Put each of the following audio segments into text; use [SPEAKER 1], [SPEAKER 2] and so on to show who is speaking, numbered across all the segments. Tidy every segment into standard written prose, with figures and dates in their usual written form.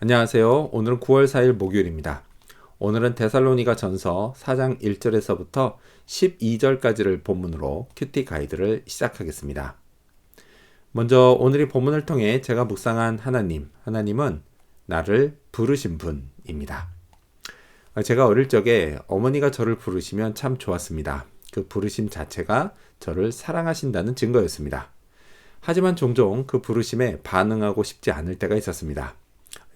[SPEAKER 1] 안녕하세요. 오늘은 9월 4일 목요일입니다. 오늘은 데살로니가 전서 4장 1절에서부터 12절까지를 본문으로 큐티 가이드를 시작하겠습니다. 먼저 오늘 이 본문을 통해 제가 묵상한 하나님은 나를 부르신 분입니다. 제가 어릴 적에 어머니가 저를 부르시면 참 좋았습니다. 그 부르심 자체가 저를 사랑하신다는 증거였습니다. 하지만 종종 그 부르심에 반응하고 싶지 않을 때가 있었습니다.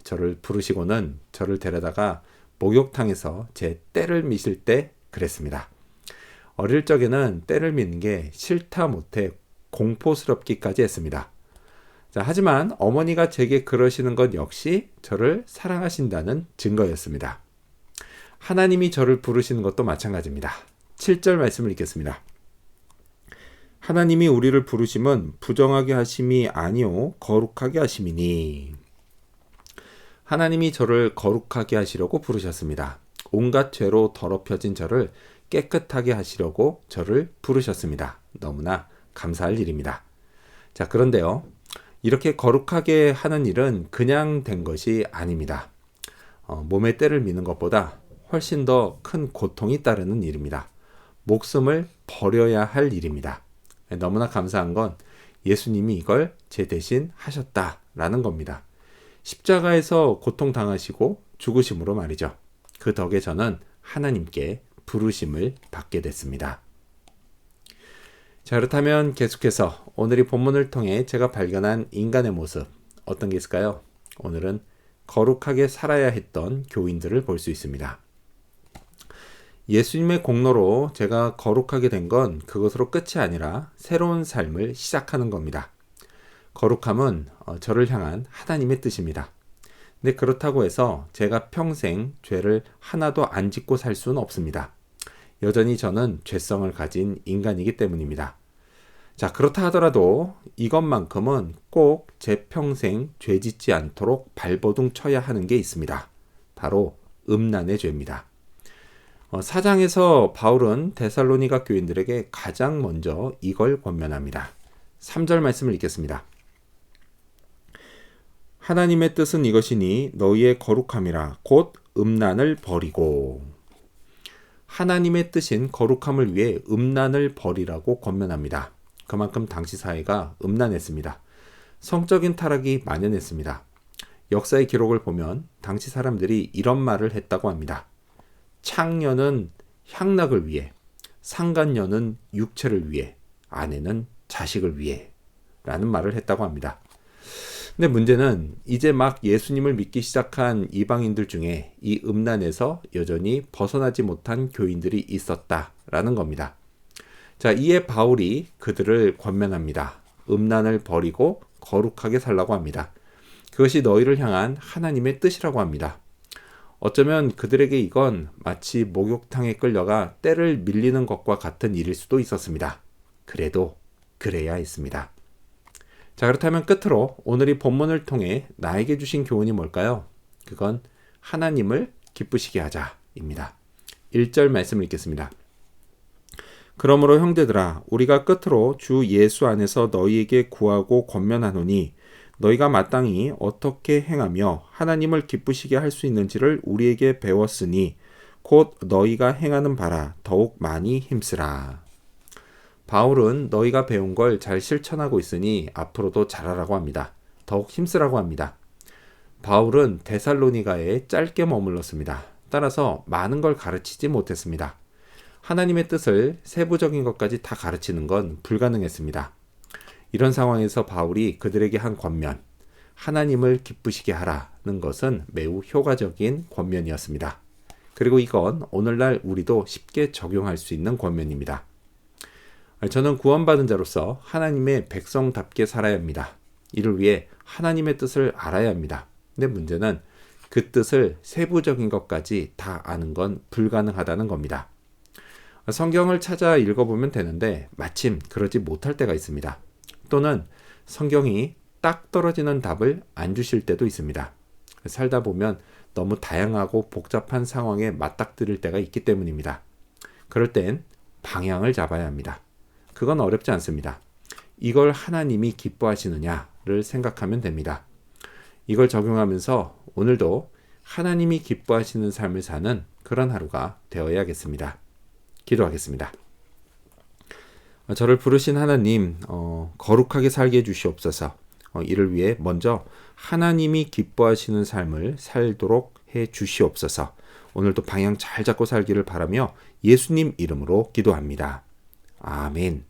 [SPEAKER 1] 저를 부르시고는 저를 데려다가 목욕탕에서 제 떼를 미실 때 그랬습니다. 어릴 적에는 떼를 미는 게 싫다 못해 공포스럽기까지 했습니다. 하지만 어머니가 제게 그러시는 것 역시 저를 사랑하신다는 증거였습니다. 하나님이 저를 부르시는 것도 마찬가지입니다. 7절 말씀을 읽겠습니다. 하나님이 우리를 부르심은 부정하게 하심이 아니요 거룩하게 하심이니. 하나님이 저를 거룩하게 하시려고 부르셨습니다. 온갖 죄로 더럽혀진 저를 깨끗하게 하시려고 저를 부르셨습니다. 너무나 감사할 일입니다. 그런데요. 이렇게 거룩하게 하는 일은 그냥 된 것이 아닙니다. 몸에 때를 미는 것보다 훨씬 더 큰 고통이 따르는 일입니다. 목숨을 버려야 할 일입니다. 너무나 감사한 건 예수님이 이걸 제 대신 하셨다라는 겁니다. 십자가에서 고통당하시고 죽으심으로 말이죠. 그 덕에 저는 하나님께 부르심을 받게 됐습니다. 그렇다면 계속해서 오늘 이 본문을 통해 제가 발견한 인간의 모습 어떤 게 있을까요? 오늘은 거룩하게 살아야 했던 교인들을 볼 수 있습니다. 예수님의 공로로 제가 거룩하게 된 건 그것으로 끝이 아니라 새로운 삶을 시작하는 겁니다. 거룩함은 저를 향한 하나님의 뜻입니다. 근데 그렇다고 해서 제가 평생 죄를 하나도 안 짓고 살 수는 없습니다. 여전히 저는 죄성을 가진 인간이기 때문입니다. 그렇다 하더라도 이것만큼은 꼭 제 평생 죄 짓지 않도록 발버둥 쳐야 하는 게 있습니다. 바로 음란의 죄입니다. 4장에서 바울은 데살로니가 교인들에게 가장 먼저 이걸 권면합니다. 3절 말씀을 읽겠습니다. 하나님의 뜻은 이것이니 너희의 거룩함이라 곧 음란을 버리고. 하나님의 뜻인 거룩함을 위해 음란을 버리라고 권면합니다. 그만큼 당시 사회가 음란했습니다. 성적인 타락이 만연했습니다. 역사의 기록을 보면 당시 사람들이 이런 말을 했다고 합니다. 창녀는 향락을 위해, 상간녀는 육체를 위해, 아내는 자식을 위해 라는 말을 했다고 합니다. 근데 문제는 이제 막 예수님을 믿기 시작한 이방인들 중에 이 음란에서 여전히 벗어나지 못한 교인들이 있었다라는 겁니다. 이에 바울이 그들을 권면합니다. 음란을 버리고 거룩하게 살라고 합니다. 그것이 너희를 향한 하나님의 뜻이라고 합니다. 어쩌면 그들에게 이건 마치 목욕탕에 끌려가 때를 밀리는 것과 같은 일일 수도 있었습니다. 그래도 그래야 했습니다. 그렇다면 끝으로 오늘 이 본문을 통해 나에게 주신 교훈이 뭘까요? 그건 하나님을 기쁘시게 하자입니다. 1절 말씀을 읽겠습니다. 그러므로 형제들아 우리가 끝으로 주 예수 안에서 너희에게 구하고 권면하노니 너희가 마땅히 어떻게 행하며 하나님을 기쁘시게 할 수 있는지를 우리에게 배웠으니 곧 너희가 행하는 바라 더욱 많이 힘쓰라. 바울은 너희가 배운 걸 잘 실천하고 있으니 앞으로도 잘하라고 합니다. 더욱 힘쓰라고 합니다. 바울은 데살로니가에 짧게 머물렀습니다. 따라서 많은 걸 가르치지 못했습니다. 하나님의 뜻을 세부적인 것까지 다 가르치는 건 불가능했습니다. 이런 상황에서 바울이 그들에게 한 권면, 하나님을 기쁘시게 하라는 것은 매우 효과적인 권면이었습니다. 그리고 이건 오늘날 우리도 쉽게 적용할 수 있는 권면입니다. 저는 구원받은 자로서 하나님의 백성답게 살아야 합니다. 이를 위해 하나님의 뜻을 알아야 합니다. 근데 문제는 그 뜻을 세부적인 것까지 다 아는 건 불가능하다는 겁니다. 성경을 찾아 읽어보면 되는데 마침 그러지 못할 때가 있습니다. 또는 성경이 딱 떨어지는 답을 안 주실 때도 있습니다. 살다 보면 너무 다양하고 복잡한 상황에 맞닥뜨릴 때가 있기 때문입니다. 그럴 땐 방향을 잡아야 합니다. 그건 어렵지 않습니다. 이걸 하나님이 기뻐하시느냐를 생각하면 됩니다. 이걸 적용하면서 오늘도 하나님이 기뻐하시는 삶을 사는 그런 하루가 되어야겠습니다. 기도하겠습니다. 저를 부르신 하나님, 거룩하게 살게 해주시옵소서. 이를 위해 먼저 하나님이 기뻐하시는 삶을 살도록 해 주시옵소서. 오늘도 방향 잘 잡고 살기를 바라며 예수님 이름으로 기도합니다. 아멘.